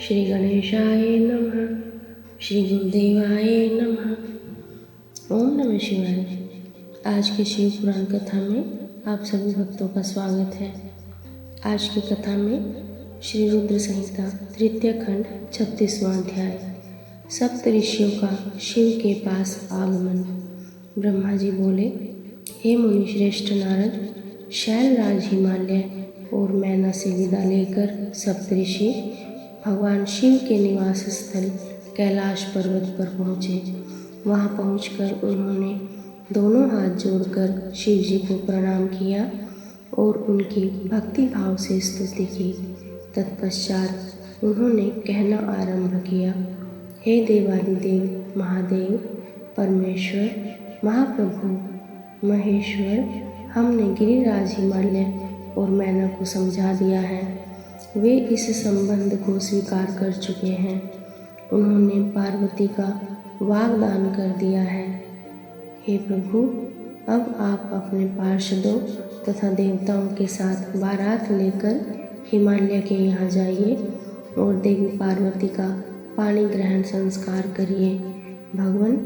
श्री गणेशाय नमः। श्री गुरुदेवाय नमः। ओम नमः शिवाय। आज की शिव पुराण कथा में आप सभी भक्तों का स्वागत है। आज की कथा में श्री रुद्र संहिता तृतीय खंड 36वां अध्याय, सप्त ऋषियों का शिव के पास आगमन। ब्रह्मा जी बोले, हे मुनि श्रेष्ठ नारद, शैलराज हिमालय और मैना से विदा लेकर सप्तऋषि भगवान शिव के निवास स्थल कैलाश पर्वत पर पहुँचे। वहाँ पहुँचकर उन्होंने दोनों हाथ जोड़कर शिव जी को प्रणाम किया और उनकी भक्ति भाव से स्तुति की। तत्पश्चात उन्होंने कहना आरंभ किया, हे देवादिदेव महादेव, परमेश्वर, महाप्रभु, महेश्वर, हमने गिरिराज हिमालय और मैना को समझा दिया है। वे इस संबंध को स्वीकार कर चुके हैं। उन्होंने पार्वती का वाग्दान कर दिया है। हे प्रभु, अब आप अपने पार्षदों तथा देवताओं के साथ बारात लेकर हिमालय के यहाँ जाइए और देवी पार्वती का पानी ग्रहण संस्कार करिए। भगवान,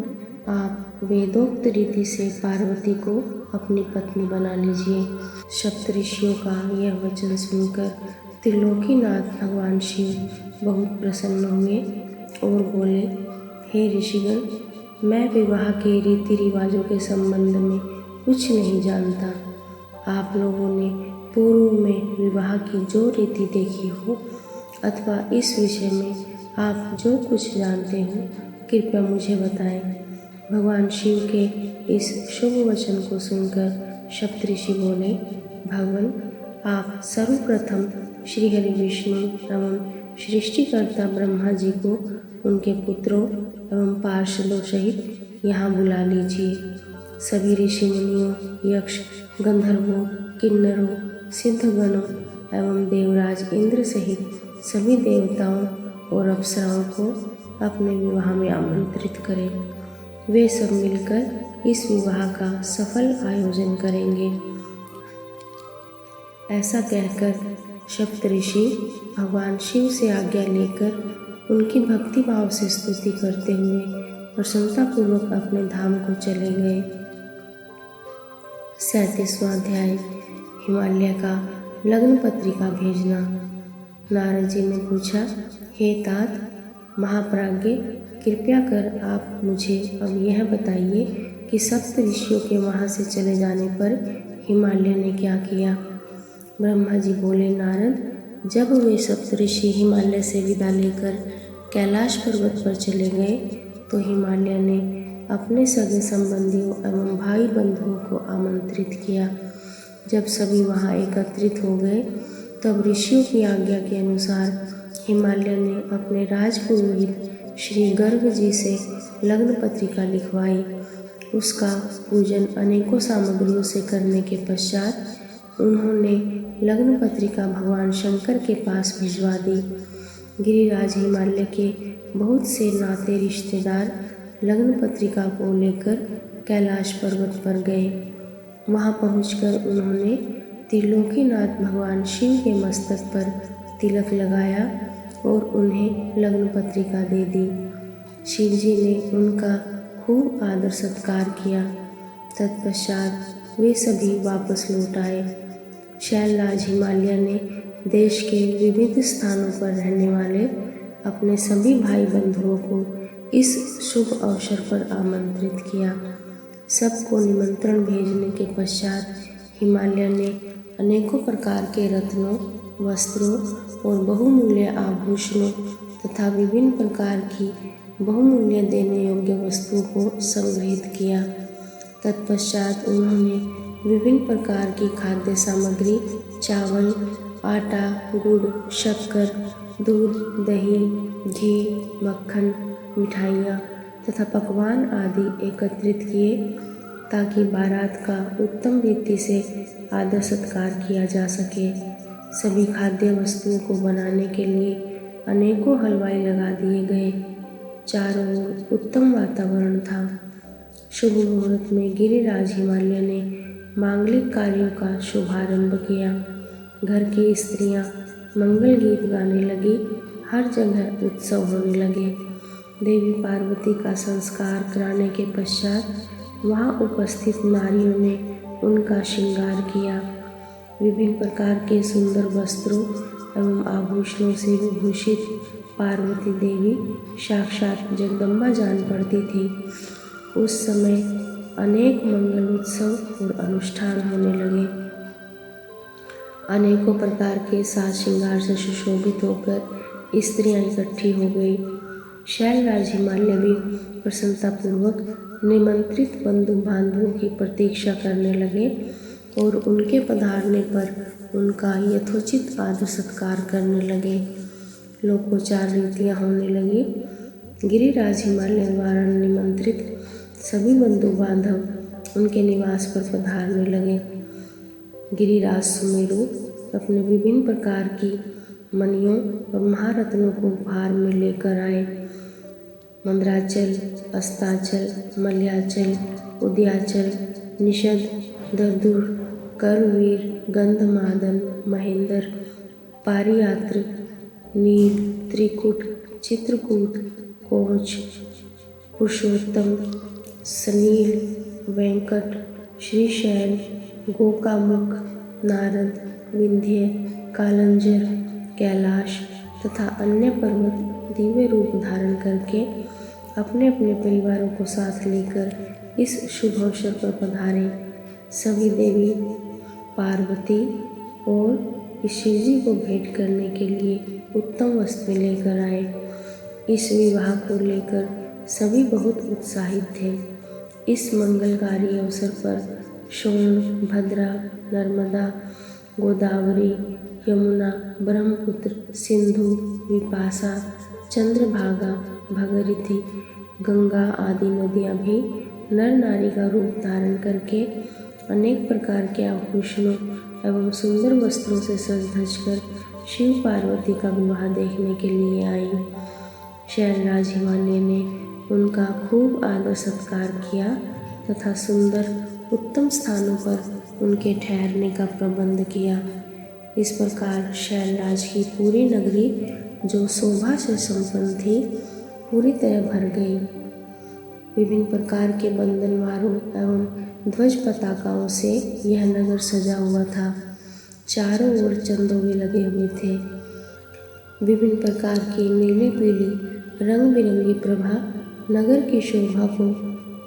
आप वेदोक्त रीति से पार्वती को अपनी पत्नी बना लीजिए। सप्तऋषियों का यह वचन सुनकर त्रिलोकीनाथ भगवान शिव बहुत प्रसन्न हुए और बोले, हे ऋषिगण, मैं विवाह के रीति रिवाजों के संबंध में कुछ नहीं जानता। आप लोगों ने पूर्व में विवाह की जो रीति देखी हो अथवा इस विषय में आप जो कुछ जानते हो, कृपया मुझे बताएं। भगवान शिव के इस शुभ वचन को सुनकर सप्तऋषि बोले, भगवान, आप सर्वप्रथम श्री हरि विष्णु एवं सृष्टिकर्ता ब्रह्मा जी को उनके पुत्रों एवं पार्षदों सहित यहाँ बुला लीजिए। सभी ऋषि मुनियों, यक्ष, गंधर्वों, किन्नरों, सिद्धगणों एवं देवराज इंद्र सहित सभी देवताओं और अप्सराओं को अपने विवाह में आमंत्रित करें। वे सब मिलकर इस विवाह का सफल आयोजन करेंगे। ऐसा कहकर सप्तऋषि भगवान शिव से आज्ञा लेकर उनकी भक्ति भाव से स्तुति करते हुए प्रसन्नतापूर्वक अपने धाम को चले गए। 37वां अध्याय, हिमालय का लग्न पत्रिका भेजना। नारद जी ने पूछा, हे तात महाप्राज्ञ, कृपया कर आप मुझे अब यह बताइए कि सप्त ऋषियों के वहाँ से चले जाने पर हिमालय ने क्या किया। ब्रह्मा जी बोले, नारद, जब वे सप्तऋषि हिमालय से विदा लेकर कैलाश पर्वत पर चले गए तो हिमालय ने अपने सगे संबंधियों एवं भाई बंधुओं को आमंत्रित किया। जब सभी वहां एकत्रित हो गए तब ऋषियों की आज्ञा के अनुसार हिमालय ने अपने राजपुरोहित श्री गर्ग जी से लग्न पत्रिका लिखवाई। उसका पूजन अनेकों सामग्रियों से करने के पश्चात उन्होंने लग्न पत्रिका भगवान शंकर के पास भिजवा दी। गिरिराज हिमालय के बहुत से नाते रिश्तेदार लग्न पत्रिका को लेकर कैलाश पर्वत पर गए। वहां पहुंचकर उन्होंने त्रिलोकीनाथ भगवान शिव के मस्तक पर तिलक लगाया और उन्हें लग्न पत्रिका दे दी। शिव जी ने उनका खूब आदर सत्कार किया। तत्पश्चात वे सभी वापस लौट आए। शैलराज हिमालय ने देश के विविध स्थानों पर रहने वाले अपने सभी भाई बंधुओं को इस शुभ अवसर पर आमंत्रित किया। सबको निमंत्रण भेजने के पश्चात हिमालय ने अनेकों प्रकार के रत्नों, वस्त्रों और बहुमूल्य आभूषणों तथा विभिन्न प्रकार की बहुमूल्य देने योग्य वस्तुओं को संग्रहित किया। तत्पश्चात उन्होंने विभिन्न प्रकार की खाद्य सामग्री, चावल, आटा, गुड़, शक्कर, दूध, दही, घी, मक्खन, मिठाइयाँ तथा पकवान आदि एकत्रित किए ताकि बारात का उत्तम रीति से आदर सत्कार किया जा सके। सभी खाद्य वस्तुओं को बनाने के लिए अनेकों हलवाई लगा दिए गए। चारों ओर उत्तम वातावरण था। शुभ मुहूर्त में गिरिराज हिमालय ने मांगलिक कार्यों का शुभारंभ किया। घर की स्त्रियां मंगल गीत गाने लगी, हर जगह उत्सव होने लगे। देवी पार्वती का संस्कार कराने के पश्चात वहाँ उपस्थित नारियों ने उनका श्रृंगार किया। विभिन्न प्रकार के सुंदर वस्त्रों एवं आभूषणों से विभूषित पार्वती देवी साक्षात जगदम्बा जान पड़ती थी। उस समय अनेक मंगल उत्सव और अनुष्ठान होने लगे। अनेकों प्रकार के साज श्रृंगार से सुशोभित होकर स्त्रियां इकट्ठी हो गई। शैलराज हिमालय भी प्रसन्नतापूर्वक निमंत्रित बंधु बांधवों की प्रतीक्षा करने लगे और उनके पधारने पर उनका यथोचित आदर सत्कार करने लगे। लोकोचार रीतियाँ होने लगी। गिरिराज हिमालय द्वारा निमंत्रित सभी बंधु बांधव उनके निवास पर पधारने लगे। गिरिराज सुमेरु अपने विभिन्न प्रकार की मणियों और महारत्नों को उपहार में लेकर आए। मंद्राचल, अस्ताचल, मलयाचल, उदयाचल, निषद, दर्दुर, करवीर, गंधमादन, महेंद्र, पारियात्र, नील, त्रिकुट, चित्रकूट, कोच, पुरुषोत्तम, सनील, वेंकट, श्रीशैल, गोकामुख, नारद, विंध्य, कालंजर, कैलाश तथा अन्य पर्वत दिव्य रूप धारण करके अपने अपने परिवारों को साथ लेकर इस शुभ अवसर पर पधारे। सभी देवी पार्वती और शिव जी को भेंट करने के लिए उत्तम वस्त्र लेकर आए। इस विवाह को लेकर सभी बहुत उत्साहित थे। इस मंगलकारी अवसर पर सोन, भद्रा, नर्मदा, गोदावरी, यमुना, ब्रह्मपुत्र, सिंधु, विपाशा, चंद्रभागा, भगीरथी, गंगा आदि नदियाँ भी नर नारी का रूप धारण करके अनेक प्रकार के आभूषणों एवं सुंदर वस्त्रों से सज धज कर शिव पार्वती का विवाह देखने के लिए आई। शैलराज हिमालय ने उनका खूब आदर सत्कार किया तथा सुंदर उत्तम स्थानों पर उनके ठहरने का प्रबंध किया। इस प्रकार शैलराज की पूरी नगरी जो शोभा से संपन्न थी पूरी तरह भर गई। विभिन्न प्रकार के बंधनवारों एवं ध्वज पताकाओं से यह नगर सजा हुआ था। चारों ओर चंदोवे लगे हुए थे। विभिन्न प्रकार की नीली पीली रंग बिरंगी प्रभा नगर की शोभा को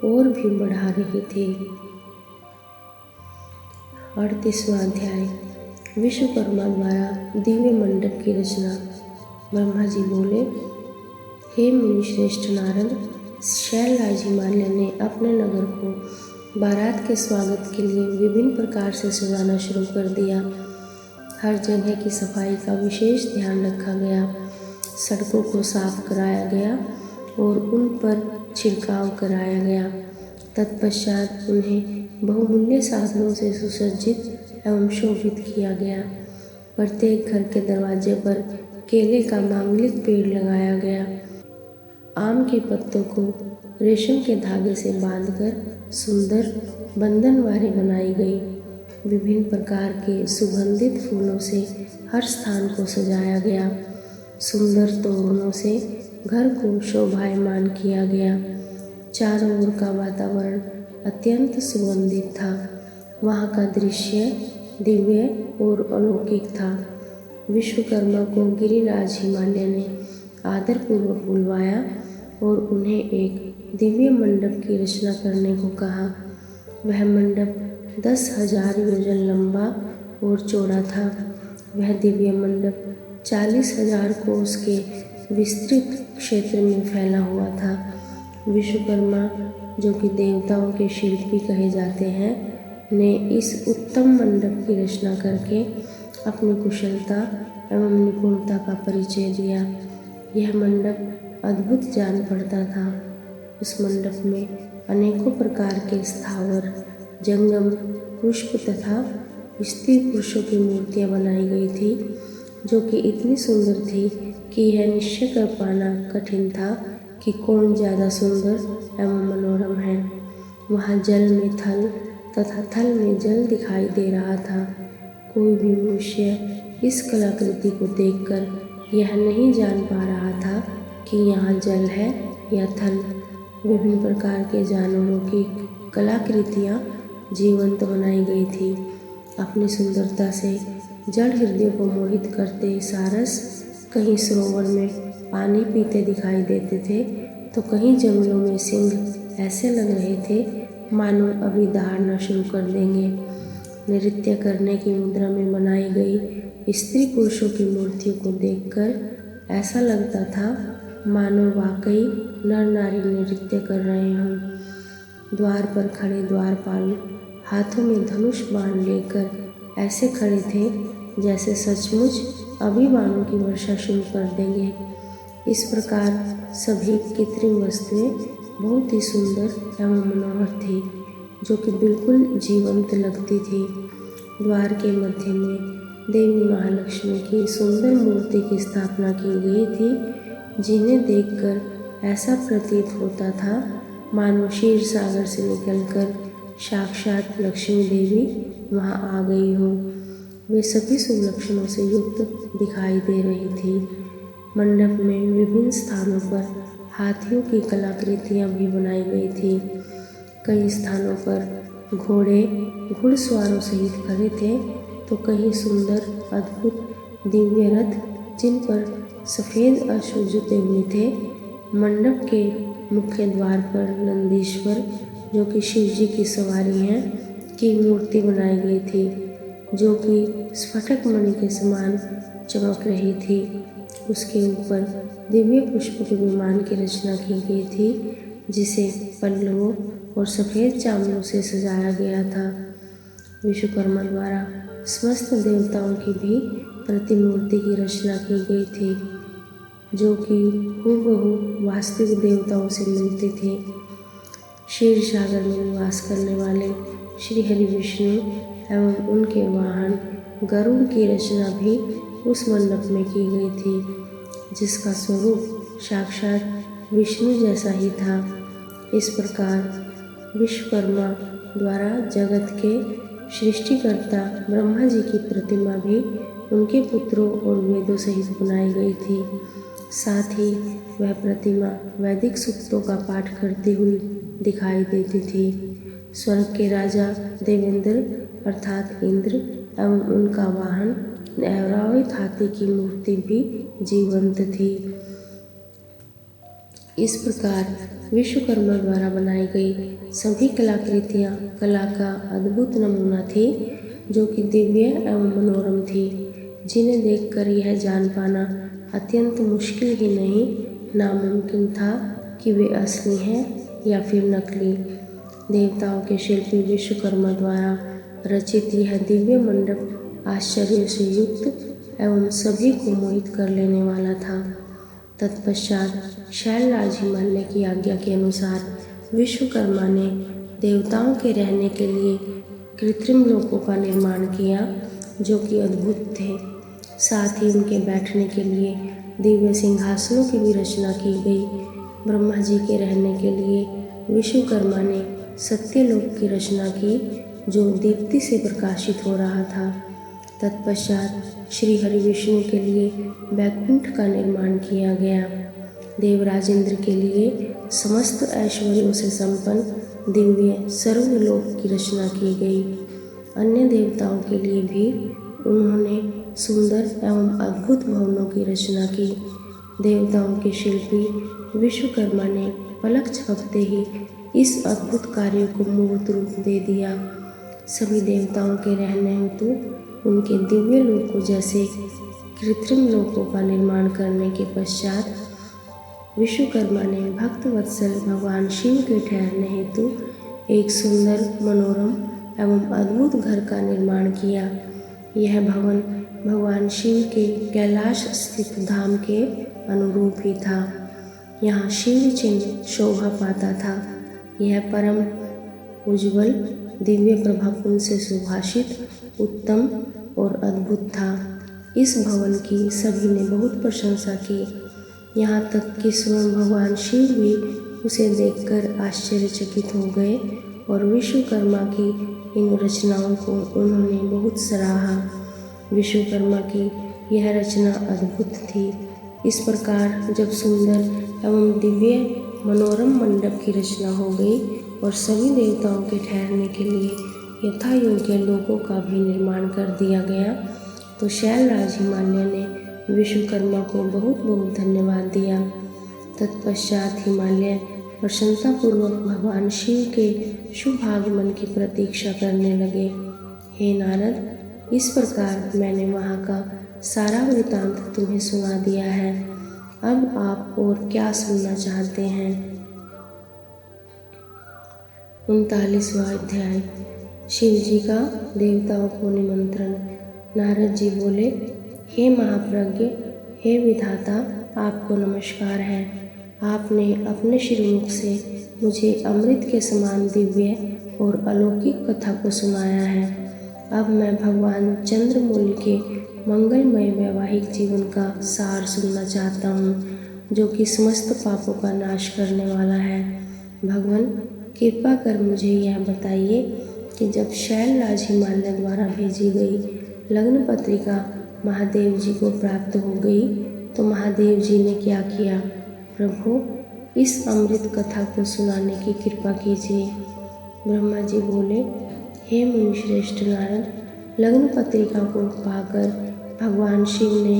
और भी बढ़ा रही थी। 38वां अध्याय विश्वकर्मा द्वारा दिव्य मंडप की रचना। ब्रह्मा जी बोले, हे मुनि श्रेष्ठ नारद, शैलराज हिमालय ने अपने नगर को बारात के स्वागत के लिए विभिन्न प्रकार से सजाना शुरू कर दिया। हर जगह की सफाई का विशेष ध्यान रखा गया। सड़कों को साफ कराया गया और उन पर छिड़काव कराया गया। तत्पश्चात उन्हें बहुमूल्य साधनों से सुसज्जित एवं शोभित किया गया। प्रत्येक घर के दरवाजे पर केले का मांगलिक पेड़ लगाया गया। आम के पत्तों को रेशम के धागे से बांधकर सुंदर बंधनवारें बनाई गई। विभिन्न प्रकार के सुगंधित फूलों से हर स्थान को सजाया गया। सुंदर तोरणों से घर को शोभायमान किया गया। चारों ओर का वातावरण अत्यंत सुगंधित था। वहाँ का दृश्य दिव्य और अलौकिक था। विश्वकर्मा को गिरिराज हिमालय ने आदरपूर्वक बुलवाया और उन्हें एक दिव्य मंडप की रचना करने को कहा। वह मंडप 10,000 योजन लंबा और चौड़ा था। वह दिव्य मंडप 40,000 कोस के विस्तृत क्षेत्र में फैला हुआ था। विश्वकर्मा, जो कि देवताओं के शिल्पी कहे जाते हैं, ने इस उत्तम मंडप की रचना करके अपनी कुशलता एवं निपुणता का परिचय दिया। यह मंडप अद्भुत जान पड़ता था। उस मंडप में अनेकों प्रकार के स्थावर, जंगम, पुष्प तथा स्त्री पुरुषों की मूर्तियां बनाई गई थी, जो कि इतनी सुंदर थी कि यह निश्चय कर पाना कठिन था कि कौन ज़्यादा सुंदर एवं मनोरम है। वहाँ जल में थल तथा थल में जल दिखाई दे रहा था। कोई भी मनुष्य इस कलाकृति को देखकर यह नहीं जान पा रहा था कि यहाँ जल है या थल। विभिन्न प्रकार के जानवरों की कलाकृतियाँ जीवंत बनाई गई थी। अपनी सुंदरता से जड़ हृदयों को मोहित करते सारस कहीं सरोवर में पानी पीते दिखाई देते थे तो कहीं जंगलों में सिंह ऐसे लग रहे थे मानो अभी दहाड़ना शुरू कर देंगे। नृत्य करने की मुद्रा में बनाई गई स्त्री पुरुषों की मूर्तियों को देखकर ऐसा लगता था मानो वाकई नर नारी नृत्य कर रहे हों। द्वार पर खड़े द्वारपाल हाथों में धनुष बाण लेकर ऐसे खड़े थे जैसे सचमुच अभी बाणों की वर्षा शुरू कर देंगे। इस प्रकार सभी कृत्रिम वस्तुएं बहुत ही सुंदर एवं मनोहर थी, जो कि बिल्कुल जीवंत लगती थी। द्वार के मध्य में देवी महालक्ष्मी की सुंदर मूर्ति की स्थापना की गई थी, जिन्हें देखकर ऐसा प्रतीत होता था मानो क्षीर सागर से निकलकर साक्षात लक्ष्मी देवी वहां आ गई हो। वे सभी शुभ लक्षणों से युक्त दिखाई दे रही थी। मंडप में विभिन्न स्थानों पर हाथियों की कलाकृतियाँ भी बनाई गई थी। कई स्थानों पर घोड़े घुड़सवारों सहित खड़े थे तो कहीं सुंदर अद्भुत दिव्य रथ जिन पर सफ़ेद अश्व जुते हुए थे। मंडप के मुख्य द्वार पर नंदीश्वर, जो कि शिव जी की सवारी हैं, की मूर्ति बनाई गई थी, जो कि स्फटिक मणि के समान चमक रही थी। उसके ऊपर दिव्य पुष्प के विमान की रचना की गई थी, जिसे पल्लवों और सफ़ेद चावलों से सजाया गया था। विश्वकर्मा द्वारा समस्त देवताओं की भी प्रतिमूर्ति की रचना की गई थी, जो कि हूबहू वास्तविक देवताओं से मिलती थी। क्षीर सागर में निवास करने वाले श्री हरि विष्णु एवं उनके वाहन गरुड़ की रचना भी उस मंडप में की गई थी, जिसका स्वरूप साक्षात विष्णु जैसा ही था। इस प्रकार विश्वकर्मा द्वारा जगत के सृष्टिकर्ता ब्रह्मा जी की प्रतिमा भी उनके पुत्रों और वेदों सहित बनाई गई थी। साथ ही वह प्रतिमा वैदिक सूक्तों का पाठ करती हुई दिखाई देती थी। स्वर्ग के राजा देवेंद्र अर्थात इंद्र एवं उनका वाहन ऐरावत हाथी की मूर्ति भी जीवंत थी। इस प्रकार विश्वकर्मा द्वारा बनाई गई सभी कलाकृतियाँ कला का अद्भुत नमूना थी, जो कि दिव्य एवं मनोरम थी, जिन्हें देखकर यह जान पाना अत्यंत मुश्किल ही नहीं नामुमकिन था कि वे असली हैं या फिर नकली। देवताओं के शिल्पी विश्वकर्मा द्वारा रचित यह दिव्य मंडप आश्चर्य से युक्त एवं सभी को मोहित कर लेने वाला था। तत्पश्चात शैलराज हिमालय की आज्ञा के अनुसार विश्वकर्मा ने देवताओं के रहने के लिए कृत्रिम लोकों का निर्माण किया, जो कि अद्भुत थे। साथ ही उनके बैठने के लिए दिव्य सिंहासनों की भी रचना की गई। ब्रह्मा जी के रहने के लिए विश्वकर्मा ने सत्यलोक की रचना की, जो दीप्ति से प्रकाशित हो रहा था। तत्पश्चात श्री हरि विष्णु के लिए वैकुंठ का निर्माण किया गया। देवराज इंद्र के लिए समस्त ऐश्वर्यों से संपन्न दिव्य सर्वलोक की रचना की गई। अन्य देवताओं के लिए भी उन्होंने सुंदर एवं अद्भुत भवनों की रचना की। देवताओं के शिल्पी विश्वकर्मा ने पलक झपकते ही इस अद्भुत कार्य को मूर्त रूप दे दिया। सभी देवताओं के रहने हेतु उनके दिव्य लोकों जैसे कृत्रिम लोकों का निर्माण करने के पश्चात विश्वकर्मा ने भक्त वत्सल भगवान शिव के ठहरने हेतु एक सुंदर मनोरम एवं अद्भुत घर का निर्माण किया। यह भवन भगवान शिव के कैलाश स्थित धाम के अनुरूप ही था। यहाँ शिव चिन्ह शोभा पाता था। यह परम उज्ज्वल दिव्य प्रभापुंज से सुभाषित उत्तम और अद्भुत था। इस भवन की सभी ने बहुत प्रशंसा की, यहाँ तक कि स्वयं भगवान शिव भी उसे देखकर आश्चर्यचकित हो गए और विश्वकर्मा की इन रचनाओं को उन्होंने बहुत सराहा। विश्वकर्मा की यह रचना अद्भुत थी। इस प्रकार जब सुंदर एवं दिव्य मनोरम मंडप की रचना हो गई और सभी देवताओं के ठहरने के लिए यथा योग्य लोगों का भी निर्माण कर दिया गया, तो शैलराज हिमालय ने विश्वकर्मा को बहुत बहुत धन्यवाद दिया। तत्पश्चात हिमालय प्रसन्नतापूर्वक भगवान शिव के शुभ आगमन की प्रतीक्षा करने लगे। हे नारद, इस प्रकार मैंने वहाँ का सारा वृतांत तुम्हें सुना दिया है। अब आप और क्या सुनना चाहते हैं? 39वां अध्याय। शिव जी का देवताओं को निमंत्रण। नारद जी बोले, हे महाप्रज्ञ, हे विधाता, आपको नमस्कार है। आपने अपने श्रीमुख से मुझे अमृत के समान दिव्य और अलौकिक कथा को सुनाया है। अब मैं भगवान चंद्रमौली के मंगलमय वैवाहिक जीवन का सार सुनना चाहता हूँ, जो कि समस्त पापों का नाश करने वाला है। भगवान, कृपा कर मुझे यह बताइए कि जब शैलराज हिमालय द्वारा भेजी गई लग्न पत्रिका महादेव जी को प्राप्त हो गई, तो महादेव जी ने क्या किया? प्रभु, इस अमृत कथा को सुनाने की कृपा कीजिए। ब्रह्मा जी बोले, हे मुनिश्रेष्ठ नारद, लग्न पत्रिका को पाकर भगवान शिव ने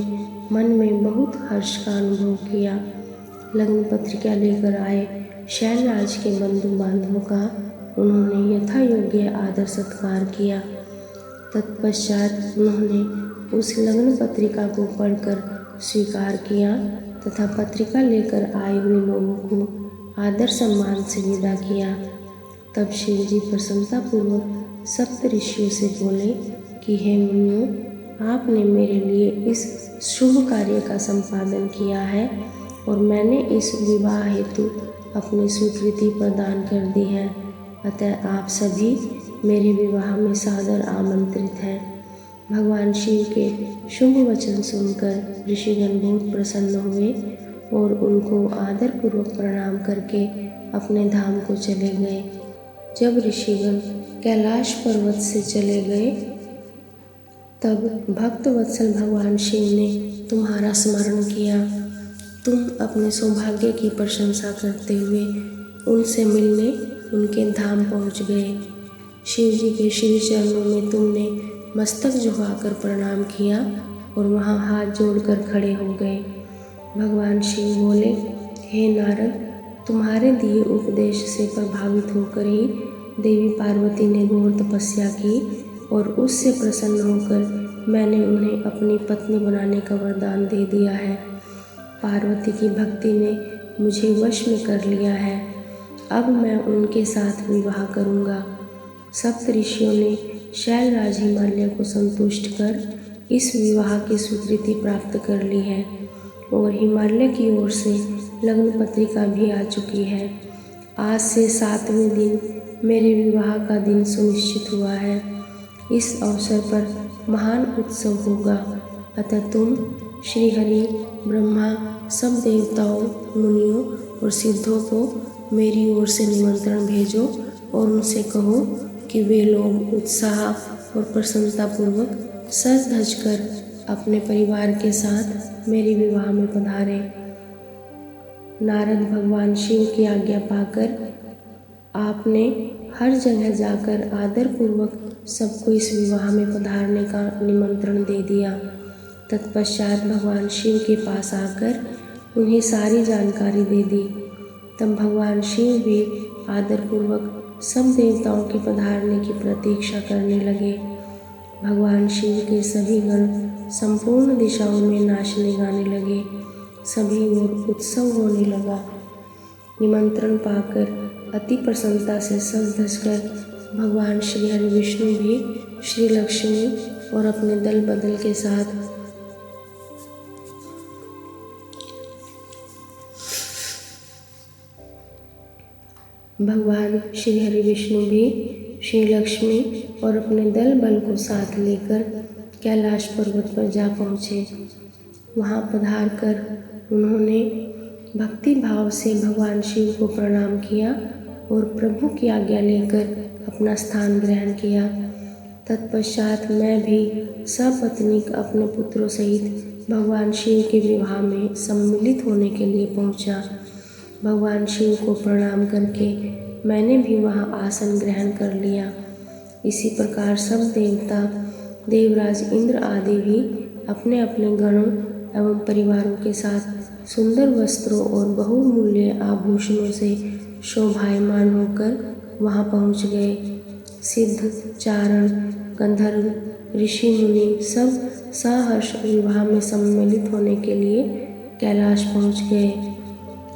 मन में बहुत हर्ष का अनुभव किया। लग्न पत्रिका लेकर आए शैलराज के बंधु बांधवों का उन्होंने यथा योग्य आदर सत्कार किया। तत्पश्चात उन्होंने उस लग्न पत्रिका को पढ़कर स्वीकार किया तथा पत्रिका लेकर आए हुए लोगों को आदर सम्मान से विदा किया। तब शिव जी प्रसन्नतापूर्वक सप्त ऋषियों से बोले कि हे मुनियों, आपने मेरे लिए इस शुभ कार्य का संपादन किया है और मैंने इस विवाह हेतु अपनी स्वीकृति प्रदान कर दी है। अतः आप सभी मेरे विवाह में सादर आमंत्रित हैं। भगवान शिव के शुभ वचन सुनकर ऋषिगण बहुत प्रसन्न हुए और उनको आदरपूर्वक प्रणाम करके अपने धाम को चले गए। जब ऋषिगण कैलाश पर्वत से चले गए, तब भक्त वत्सल भगवान शिव ने तुम्हारा स्मरण किया। तुम अपने सौभाग्य की प्रशंसा करते हुए उनसे मिलने उनके धाम पहुंच गए। शिव जी के श्री चरणों में तुमने मस्तक झुकाकर प्रणाम किया और वहां हाथ जोड़कर खड़े हो गए। भगवान शिव बोले, हे नारद, तुम्हारे दिए उपदेश से प्रभावित होकर ही देवी पार्वती ने घोर तपस्या की और उससे प्रसन्न होकर मैंने उन्हें अपनी पत्नी बनाने का वरदान दे दिया है। पार्वती की भक्ति ने मुझे वश में कर लिया है। अब मैं उनके साथ विवाह करूँगा। सप्त ऋषियों ने शैलराज हिमालय को संतुष्ट कर इस विवाह की स्वीकृति प्राप्त कर ली है और हिमालय की ओर से लग्न पत्रिका भी आ चुकी है। आज से 7वें दिन मेरे विवाह का दिन सुनिश्चित हुआ है। इस अवसर पर महान उत्सव होगा। अतः तुम श्री हरि, ब्रह्मा, सब देवताओं, मुनियों और सिद्धों को मेरी ओर से निमंत्रण भेजो और उनसे कहो कि वे लोग उत्साह और प्रसन्नतापूर्वक सज धज कर अपने परिवार के साथ मेरे विवाह में पधारें। नारद भगवान शिव की आज्ञा पाकर आपने हर जगह जाकर आदरपूर्वक सबको इस विवाह में पधारने का निमंत्रण दे दिया। तत्पश्चात भगवान शिव के पास आकर उन्हें सारी जानकारी दे दी। तब भगवान शिव भी आदरपूर्वक सब देवताओं के पधारने की प्रतीक्षा करने लगे। भगवान शिव के सभी गण संपूर्ण दिशाओं में नाचने गाने लगे। सभी ओर उत्सव होने लगा। निमंत्रण पाकर अति प्रसन्नता से सज धज कर भगवान श्री हरि विष्णु भी श्री लक्ष्मी और अपने दल बदल के साथ भगवान श्री हरि विष्णु भी श्री लक्ष्मी और अपने दल बल को साथ लेकर कैलाश पर्वत पर जा पहुँचे। वहाँ पधार कर उन्होंने भक्ति भाव से भगवान शिव को प्रणाम किया और प्रभु की आज्ञा लेकर अपना स्थान ग्रहण किया। तत्पश्चात मैं भी सपत्नीक अपने पुत्रों सहित भगवान शिव के विवाह में सम्मिलित होने के लिए पहुंचा। भगवान शिव को प्रणाम करके मैंने भी वहां आसन ग्रहण कर लिया। इसी प्रकार सब देवता, देवराज इंद्र आदि भी अपने अपने गणों एवं परिवारों के साथ सुंदर वस्त्रों और बहुमूल्य आभूषणों से शोभायमान होकर वहां पहुंच गए। सिद्ध, चारण, गंधर्व, ऋषि मुनि सब सहर्ष विवाह में सम्मिलित होने के लिए कैलाश पहुंच गए।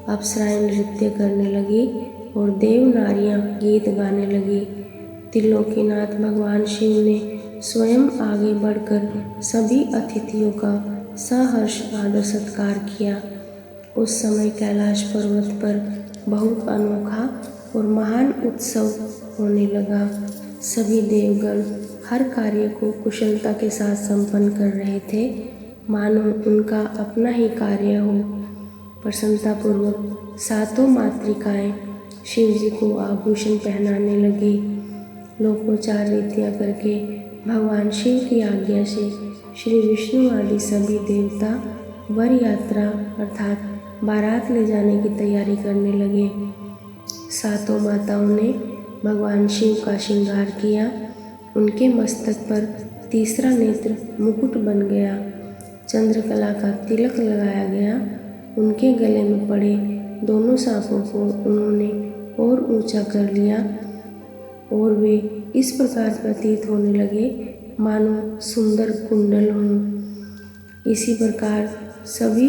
अप्सराएं नृत्य करने लगी और देव नारियां गीत गाने लगी। त्रिलोकीनाथ भगवान शिव ने स्वयं आगे बढ़कर सभी अतिथियों का सहर्ष आदर सत्कार किया। उस समय कैलाश पर्वत पर बहुत अनोखा और महान उत्सव होने लगा। सभी देवगण हर कार्य को कुशलता के साथ संपन्न कर रहे थे, मानो उनका अपना ही कार्य हो। प्रसन्नतापूर्वक सातों मातृकाएं शिव जी को आभूषण पहनाने लगी। लोकोचार रीतियाँ करके भगवान शिव की आज्ञा से श्री विष्णु आदि सभी देवता वर यात्रा अर्थात बारात ले जाने की तैयारी करने लगे। सातों माताओं ने भगवान शिव का श्रृंगार किया। उनके मस्तक पर तीसरा नेत्र मुकुट बन गया। चंद्रकला का तिलक लगाया गया। उनके गले में पड़े दोनों सांपों को उन्होंने और ऊंचा कर लिया और वे इस प्रकार प्रतीत होने लगे मानो सुंदर कुंडल हों। इसी प्रकार सभी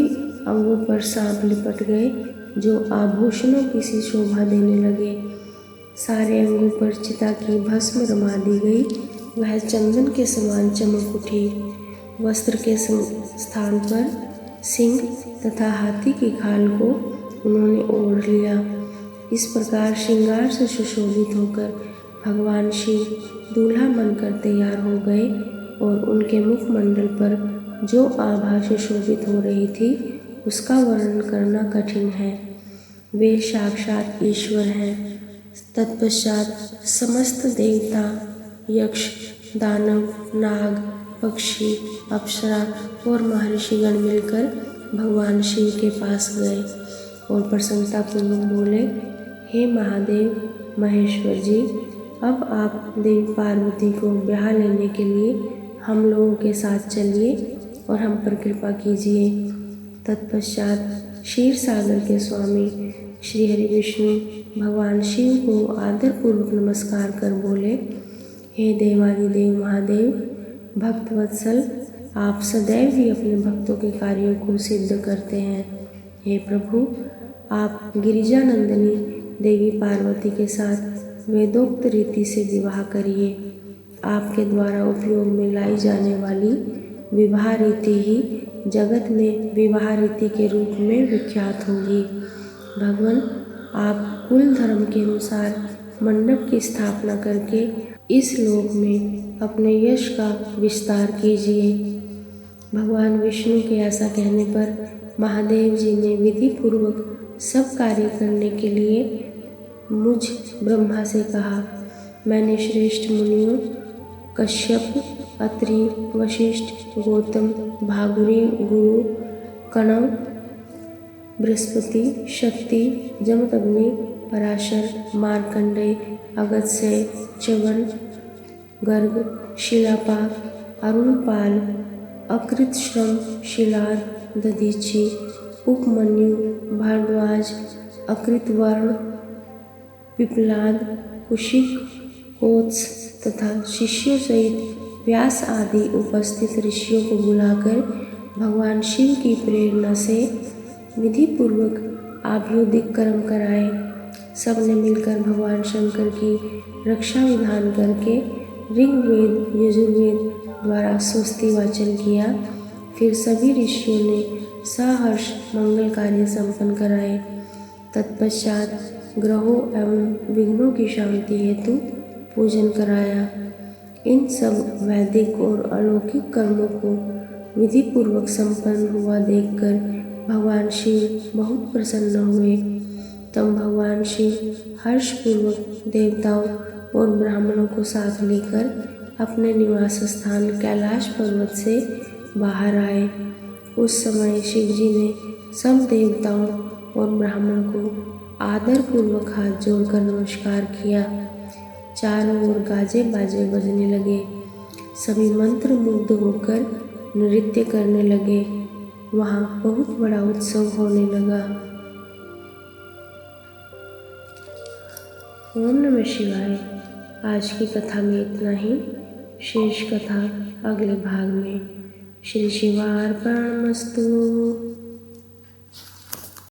अंगों पर सांप लिपट गए जो आभूषणों की सी शोभा देने लगे। सारे अंगों पर चिता की भस्म रमा दी गई। वह चंदन के समान चमक उठी। वस्त्र के स्थान पर सिंह तथा हाथी की खाल को उन्होंने ओढ़ लिया। इस प्रकार श्रृंगार से सुशोभित होकर भगवान शिव दूल्हा बनकर तैयार हो गए और उनके मुखमंडल पर जो आभा से शोभित हो रही थी उसका वर्णन करना कठिन है। वे साक्षात ईश्वर हैं। तत्पश्चात समस्त देवता, यक्ष, दानव, नाग, पक्षी, अप्सरा और महर्षिगण मिलकर भगवान शिव के पास गए और प्रसन्नतापूर्वक बोले, हे महादेव महेश्वर जी, अब आप देवी पार्वती को ब्याह लेने के लिए हम लोगों के साथ चलिए और हम पर कृपा कीजिए। तत्पश्चात क्षीर सागर के स्वामी श्री हरि विष्णु भगवान शिव को आदरपूर्वक नमस्कार कर बोले, हे देवादिदेव महादेव, भक्तवत्सल, आप सदैव ही अपने भक्तों के कार्यों को सिद्ध करते हैं। हे प्रभु, आप गिरिजानंदिनी देवी पार्वती के साथ वेदोक्त रीति से विवाह करिए। आपके द्वारा उपयोग में लाई जाने वाली विवाह रीति ही जगत में विवाह रीति के रूप में विख्यात होगी। भगवान, आप कुल धर्म के अनुसार मंडप की स्थापना करके इस लोक में अपने यश का विस्तार कीजिए। भगवान विष्णु के ऐसा कहने पर महादेव जी ने विधि पूर्वक सब कार्य करने के लिए मुझ ब्रह्मा से कहा। मैंने श्रेष्ठ मुनियों कश्यप, अत्रि, वशिष्ठ, गौतम, भागुरी, गुरु, कणव, बृहस्पति, शक्ति, जमदग्नि, पराशर, मार्कंडेय, अगस्त्य, च्यवन, गर्ग, शिलापाक, अरुणपाल, अकृतश्रम, शिलाद, दधीचि, उपमन्यु, भारद्वाज, अकृतवर्ण, पिपलाद, कुशिक, कोत्स तथा शिष्यों सहित व्यास आदि उपस्थित ऋषियों को बुलाकर भगवान शिव की प्रेरणा से विधि पूर्वक आभ्युदिक कर्म कराए। सब ने मिलकर भगवान शंकर की रक्षा विधान करके ऋग्वेद यजुर्वेद द्वारा स्वस्ति वाचन किया। फिर सभी ऋषियों ने सहर्ष मंगल कार्य संपन्न कराए। तत्पश्चात ग्रहों एवं विघ्नों की शांति हेतु पूजन कराया। इन सब वैदिक और अलौकिक कर्मों को विधि पूर्वक संपन्न हुआ देखकर भगवान शिव बहुत प्रसन्न हुए। तब भगवान शिव हर्षपूर्वक देवताओं और ब्राह्मणों को साथ लेकर अपने निवास स्थान कैलाश पर्वत से बाहर आए। उस समय शिव जी ने सब देवताओं और ब्राह्मण को आदर पूर्वक हाथ जोड़कर नमस्कार किया। चारों ओर गाजे बाजे बजने लगे। सभी मंत्र मुग्ध होकर नृत्य करने लगे। वहाँ बहुत बड़ा उत्सव होने लगा। ओम नमः शिवाय। आज की कथा में इतना ही। शेष कथा अगले भाग में। श्री शिवार्पणमस्तु।